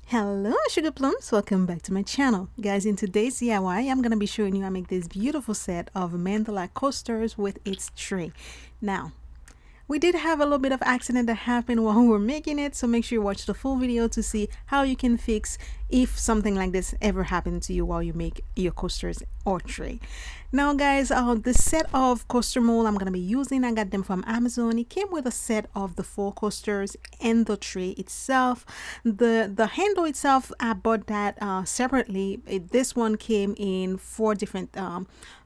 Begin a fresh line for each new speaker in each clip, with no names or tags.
Hello Sugarplums, welcome back to my channel. Guys, in today's DIY, I'm going to be showing you how to make this beautiful set of Mandala coasters with its tray. Now, we did have a little bit of accident that happened while we were making it, so make sure you watch the full video to see how you can fix if something like this ever happened to you while you make your coasters or tray. Now guys, the set of coaster mold I'm going to be using, I got them from Amazon. It came with a set of the 4 coasters and the tray itself. The handle itself, I bought that separately. This one came in 4 different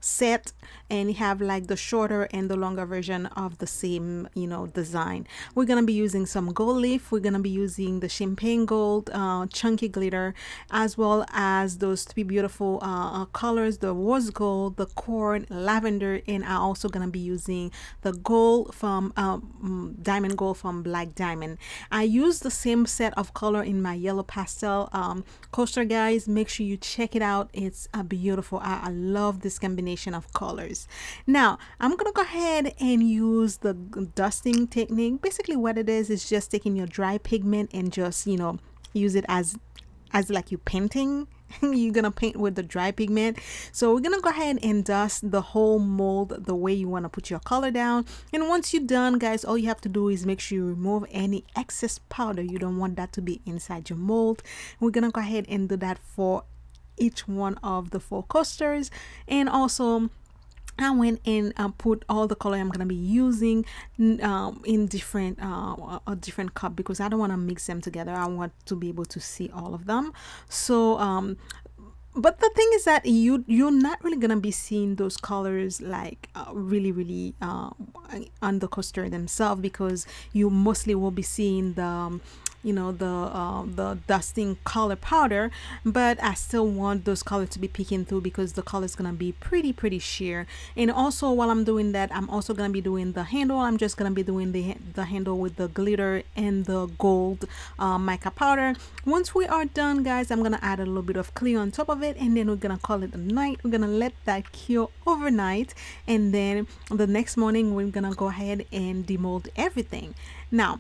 set, and you have like the shorter and the longer version of the same, you know, design. We're going to be using some gold leaf. We're going to be using the champagne gold chunky glitter, as well as those 3 beautiful colors, the rose gold, the corn, lavender, and I'm also going to be using the gold from diamond gold from Black Diamond. I use the same set of color in my yellow pastel coaster, guys. Make sure you check it out. It's a beautiful, I love this combination of colors. Now I'm gonna go ahead and use the dusting technique. Basically what it is just taking your dry pigment and just, you know, use it as like you painting. You're gonna paint with the dry pigment. So we're gonna go ahead and dust the whole mold the way you want to put your color down. And once you're done, guys, all you have to do is make sure you remove any excess powder. You don't want that to be inside your mold. We're gonna go ahead and do that for each one of the 4 coasters. And also I went and put all the color I'm gonna be using in different a different cup, because I don't want to mix them together. I want to be able to see all of them. So but the thing is that you're not really gonna be seeing those colors like really on the coaster themselves, because you mostly will be seeing the you know, the dusting color powder. But I still want those colors to be peeking through, because the color is gonna be pretty sheer. And also while I'm doing that, I'm also gonna be doing the handle. I'm just gonna be doing the handle with the glitter and the gold mica powder. Once we are done, guys, I'm gonna add a little bit of clear on top of it, and then we're gonna call it a night. We're gonna let that cure overnight, and then the next morning we're gonna go ahead and demold everything. Now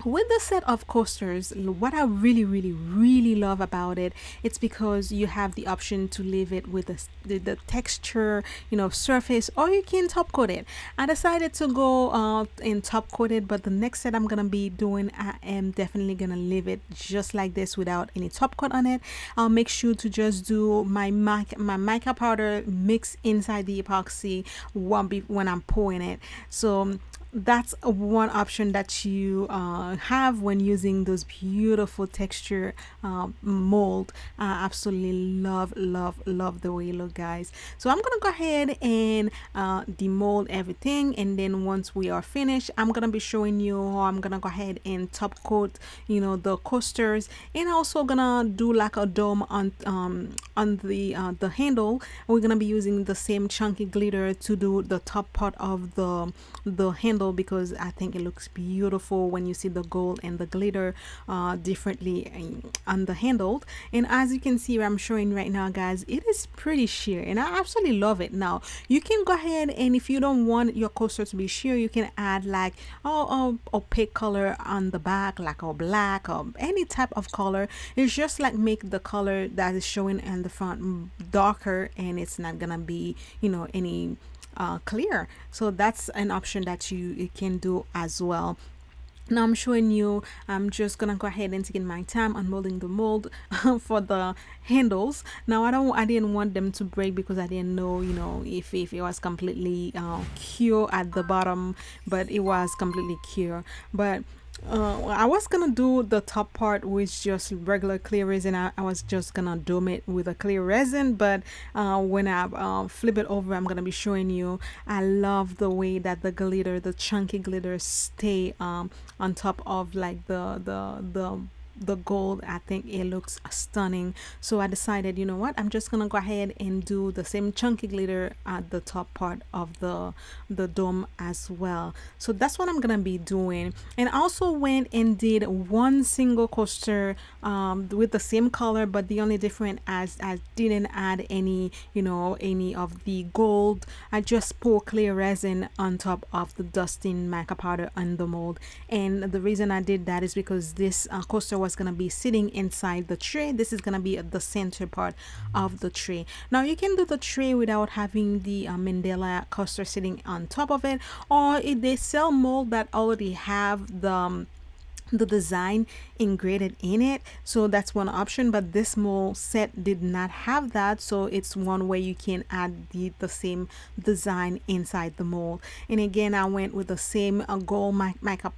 with the set of coasters, what I really love about it, it's because you have the option to leave it with the texture, you know, surface, or you can top coat it. I decided to go and top coat it, but the next set I'm gonna be doing, I am definitely gonna leave it just like this without any top coat on it. I'll make sure to just do my mica powder mix inside the epoxy when I'm pouring it. So that's one option that you have when using those beautiful texture mold. I absolutely love the way it look, guys. So I'm gonna go ahead and demold everything, and then once we are finished, I'm gonna be showing you how I'm gonna go ahead and top coat, you know, the coasters, and also gonna do like a dome on the handle. We're gonna be using the same chunky glitter to do the top part of the handle, because I think it looks beautiful when you see the gold and the glitter differently on the handle. And as you can see, I'm showing right now, guys, it is pretty sheer, and I absolutely love it. Now you can go ahead, and if you don't want your coaster to be sheer, you can add like opaque color on the back, like a black or any type of color. It's just like make the color that is showing in the front darker, and it's not gonna be, you know, any clear. So that's an option that you can do as well. Now I'm showing you, I'm just gonna go ahead and take my time on molding the mold for the handles. Now I didn't want them to break, because I didn't know, you know, if it was completely cure at the bottom, but it was completely cure. But I was gonna do the top part with just regular clear resin. I was just gonna dome it with a clear resin, but when I flip it over, I'm gonna be showing you. I love the way that the glitter, the chunky glitter, stay on top of like the the gold, I think it looks stunning. So I decided, you know what, I'm just gonna go ahead and do the same chunky glitter at the top part of the dome as well. So that's what I'm gonna be doing. And I also went and did one single coaster with the same color, but the only difference as I didn't add any, you know, any of the gold. I just pour clear resin on top of the dusting mica powder on the mold. And the reason I did that is because this coaster was gonna be sitting inside the tray. This is gonna be the center part of the tray. Now you can do the tray without having the Mandala coaster sitting on top of it, or if they sell mold that already have the design engraved in it, so that's one option. But this mold set did not have that, so it's one way you can add the same design inside the mold. And again, I went with the same gold mica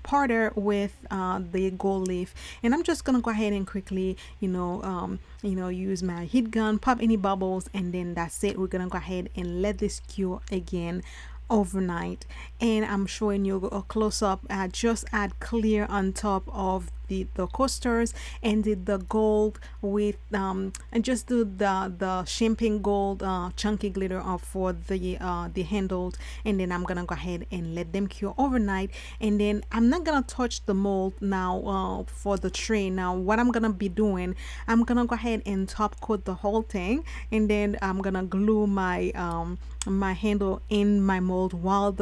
powder with the gold leaf, and I'm just gonna go ahead and quickly, you know, use my heat gun, pop any bubbles, and then that's it. We're gonna go ahead and let this cure again overnight. And I'm showing you a close-up. I just add clear on top of the coasters and did the gold with and just do the champagne gold chunky glitter for the handles. And then I'm gonna go ahead and let them cure overnight. And then I'm not gonna touch the mold now for the tray. Now what I'm gonna be doing, I'm gonna go ahead and top coat the whole thing, and then I'm gonna glue my my handle in my mold while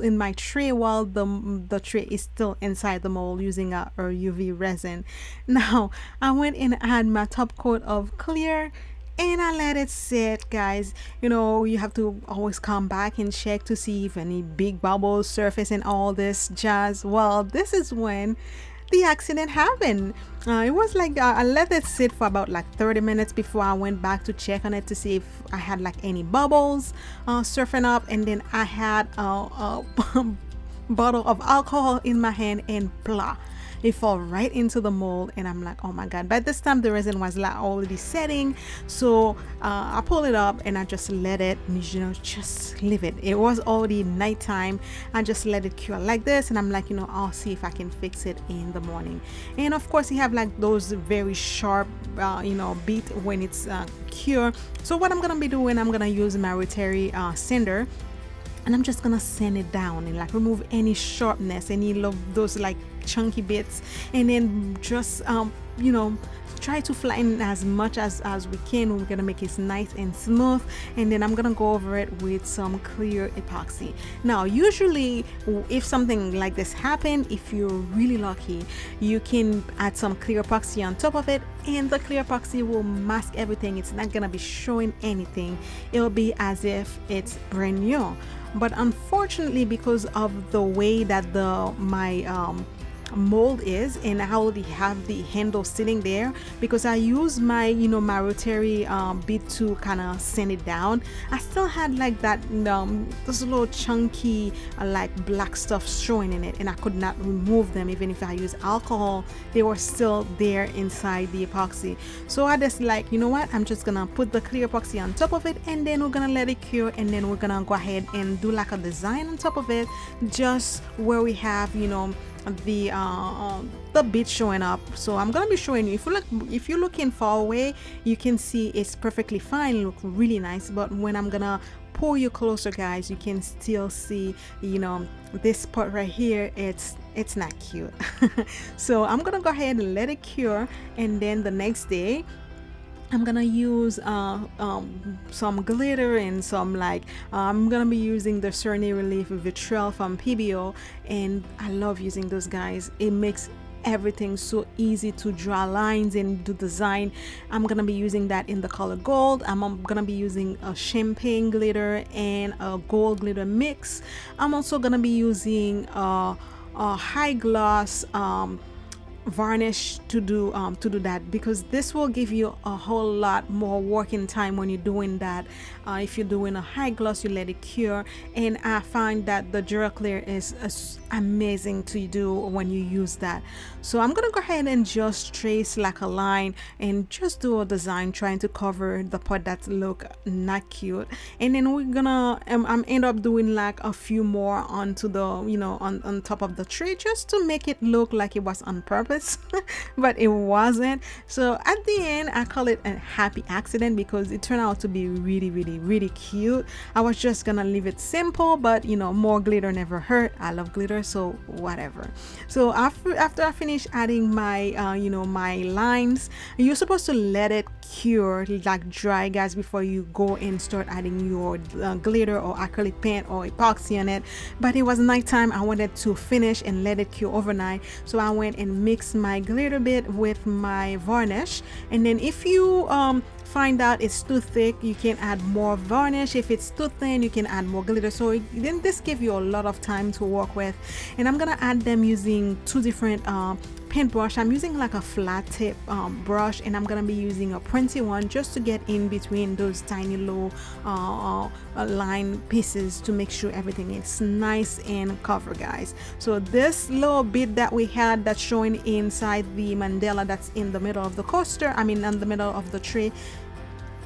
in my tray, while the tray is still inside the mold, using a UV resin. Now I went and add my top coat of clear, and I let it sit, guys. You know, you have to always come back and check to see if any big bubbles surface and all this jazz. Well, this is when the accident happened. It was like I let it sit for about like 30 minutes before I went back to check on it to see if I had like any bubbles surfing up. And then I had a bottle of alcohol in my hand, and blah, it fell right into the mold. And I'm like, oh my god. By this time the resin was like already setting, so I pull it up and I just let it, you know, just leave it. It was already nighttime. I just let it cure like this, and I'm like, you know, I'll see if I can fix it in the morning. And of course you have like those very sharp you know, beat when it's cure. So what I'm gonna be doing, I'm gonna use my rotary sander, and I'm just gonna sand it down and like remove any sharpness, any of those like chunky bits, and then just you know, try to flatten as much as we can. We're gonna make it nice and smooth, and then I'm gonna go over it with some clear epoxy. Now usually if something like this happen, if you're really lucky, you can add some clear epoxy on top of it, and the clear epoxy will mask everything. It's not gonna be showing anything. It'll be as if it's brand new. But unfortunately, because of the way that my mold is, and I already have the handle sitting there, because I use my, you know, my rotary bit to kind of sand it down, I still had like that those little chunky like black stuff showing in it, and I could not remove them. Even if I use alcohol, they were still there inside the epoxy. So I just like, you know what, I'm just gonna put the clear epoxy on top of it, and then we're gonna let it cure, and then we're gonna go ahead and do like a design on top of it, just where we have, you know, the bit showing up. So I'm gonna be showing you, if you're looking far away, you can see it's perfectly fine, look really nice. But when I'm gonna pull you closer, guys, you can still see, you know, this part right here, it's not cute. So I'm gonna go ahead and let it cure, and then the next day I'm gonna use some glitter and some like I'm gonna be using the Serenity Relief Vitriol from PBO, and I love using those, guys. It makes everything so easy to draw lines and do design. I'm gonna be using that in the color gold. I'm gonna be using a champagne glitter and a gold glitter mix. I'm also gonna be using a high gloss varnish to do that, because this will give you a whole lot more working time when you're doing that. If you're doing a high gloss, you let it cure, and I find that the Duraclear is amazing to do when you use that. So I'm gonna go ahead and just trace like a line and just do a design trying to cover the part that look not cute, and then we're gonna I'm end up doing like a few more onto the, you know, on top of the tray, just to make it look like it was on purpose. purpose, but it wasn't. So at the end, I call it a happy accident because it turned out to be really, really, really cute. I was just gonna leave it simple, but you know, more glitter never hurt. I love glitter, so whatever. So after I finish adding my you know, my lines, you're supposed to let it cure, like dry, guys, before you go and start adding your glitter or acrylic paint or epoxy on it. But it was nighttime. I wanted to finish and let it cure overnight, so I went and mixed my glitter bit with my varnish. And then if you find out it's too thick, you can add more varnish. If it's too thin, you can add more glitter. So then this gives you a lot of time to work with. And I'm gonna add them using two different paintbrush. I'm using like a flat tip brush, and I'm gonna be using a pointy one just to get in between those tiny little line pieces to make sure everything is nice and covered, guys. So this little bit that we had that's showing inside the mandala that's in the middle of the coaster, I mean in the middle of the tray,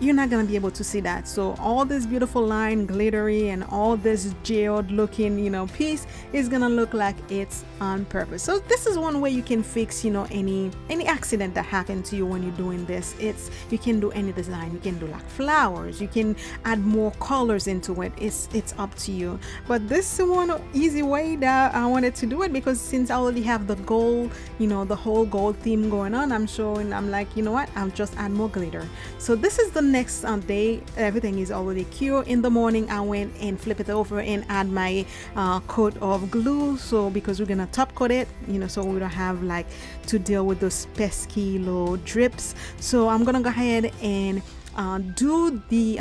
you're not gonna be able to see that. So all this beautiful line glittery and all this geode looking, you know, piece is gonna look like it's on purpose. So this is one way you can fix, you know, any accident that happened to you when you're doing this. It's, you can do any design. You can do like flowers, you can add more colors into it. It's up to you. But this is one easy way that I wanted to do it, because since I already have the gold, you know, the whole gold theme going on, I'm like, you know what, I'll just add more glitter. So this is the next day. Everything is already cured. In the morning, I went and flip it over and add my coat of glue. So because we're gonna top coat it, you know, so we don't have like to deal with those pesky little drips. So I'm gonna go ahead and do the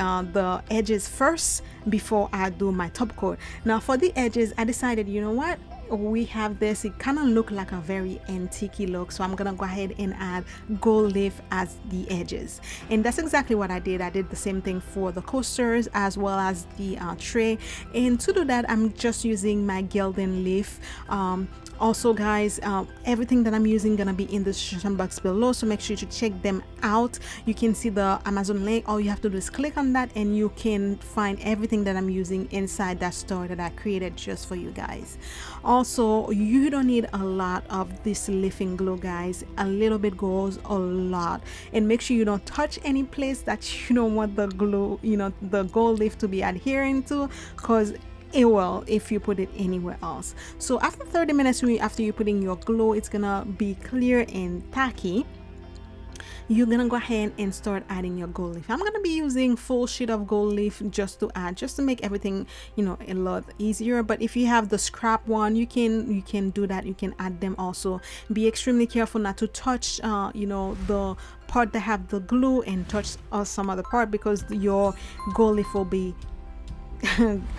edges first before I do my top coat. Now for the edges, I decided, you know what, we have this, it kind of look like a very antique look, so I'm gonna go ahead and add gold leaf as the edges. And that's exactly what I did. I did the same thing for the coasters as well as the tray. And to do that, I'm just using my Gilding Leaf. Also, guys, everything that I'm using gonna be in the description box below, so make sure to check them out. You can see the Amazon link. All you have to do is click on that and you can find everything that I'm using inside that store that I created just for you guys. Also, you don't need a lot of this leafing glue, guys. A little bit goes a lot. And make sure you don't touch any place that you don't want the glue, you know, the gold leaf to be adhering to, because it will if you put it anywhere else. So after 30 minutes after you putting your glue, it's gonna be clear and tacky. You're gonna go ahead and start adding your gold leaf. I'm gonna be using full sheet of gold leaf just to make everything, you know, a lot easier. But if you have the scrap one, you can do that. You can add them also. Be extremely careful not to touch you know, the part that have the glue and touch some other part, because your gold leaf will be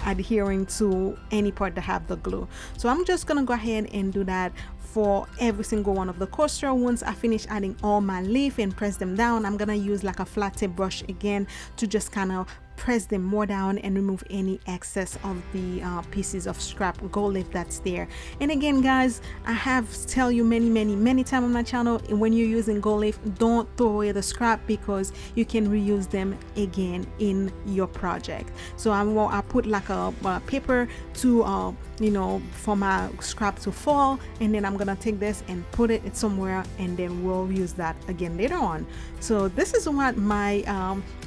adhering to any part that have the glue. So I'm just gonna go ahead and do that for every single one of the coaster. Once I finish adding all my leaf and press them down, I'm gonna use like a flat tip brush again to just kind of press them more down and remove any excess of the pieces of scrap gold leaf that's there. And again, guys, I have tell you many times on my channel, when you're using gold leaf, don't throw away the scrap, because you can reuse them again in your project. So I put like a paper to you know, for my scrap to fall, and then I'm gonna take this and put it somewhere, and then we'll use that again later on. So this is what my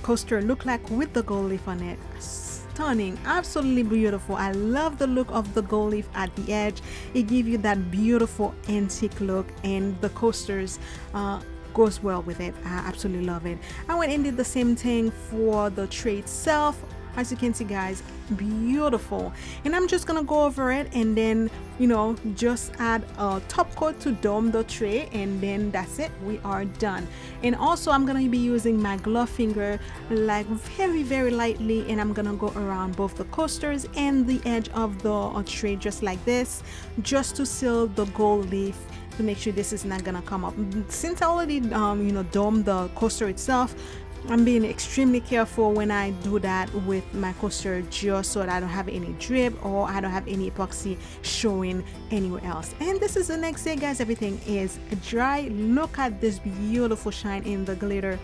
coaster look like with the gold leaf on it. Stunning, absolutely beautiful. I love the look of the gold leaf at the edge. It gives you that beautiful antique look, and the coasters goes well with it. I absolutely love it. I went and did the same thing for the tray itself. As you can see, guys, beautiful. And I'm just gonna go over it and then, you know, just add a top coat to dome the tray, and then that's it, we are done. And also I'm gonna be using my glove finger like very lightly, and I'm gonna go around both the coasters and the edge of the tray just like this, just to seal the gold leaf, to make sure this is not gonna come up. Since I already you know, domed the coaster itself, I'm being extremely careful when I do that with my coaster, just so that I don't have any drip or I don't have any epoxy showing anywhere else. And this is the next day, guys. Everything is dry. Look at this beautiful shine in the glitter.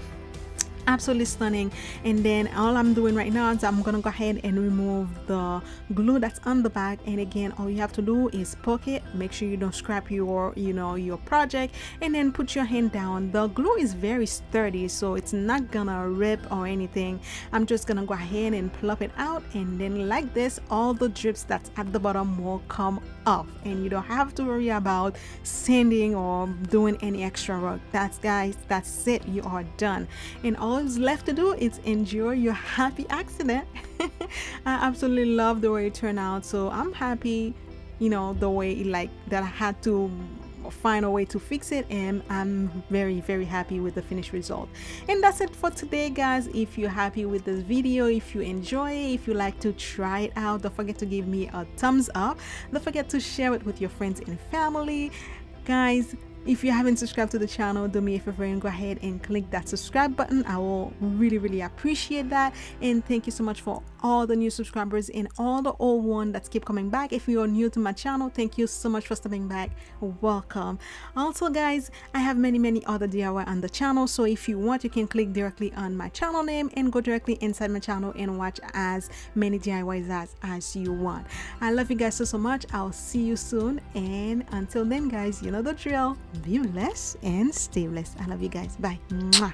absolutely stunning. And then all I'm doing right now is I'm gonna go ahead and remove the glue that's on the back. And again, all you have to do is poke it, make sure you don't scrap your your project, and then put your hand down. The glue is very sturdy, so it's not gonna rip or anything. I'm just gonna go ahead and plop it out, and then like this, all the drips that's at the bottom will come off, and you don't have to worry about sanding or doing any extra work. Guys, that's it, you are done. And all is left to do is enjoy your happy accident. I absolutely love the way it turned out, so I'm happy, the way that I had to find a way to fix it, and I'm very, very happy with the finished result. And that's it for today, guys. If you're happy with this video, if you enjoy it, if you like to try it out, don't forget to give me a thumbs up. Don't forget to share it with your friends and family. Guys, if you haven't subscribed to the channel, do me a favor and go ahead and click that subscribe button. I will really, really appreciate that. And thank you so much for all the new subscribers and all the old ones that keep coming back. If you are new to my channel, thank you so much for stopping back. Welcome. Also, guys, I have many other DIY on the channel, so if you want, you can click directly on my channel name and go directly inside my channel and watch as many DIYs as you want. I love you guys so much. I'll see you soon, and until then, guys, you know the drill. Be blessed and stay blessed. I love you guys. Bye. Mwah.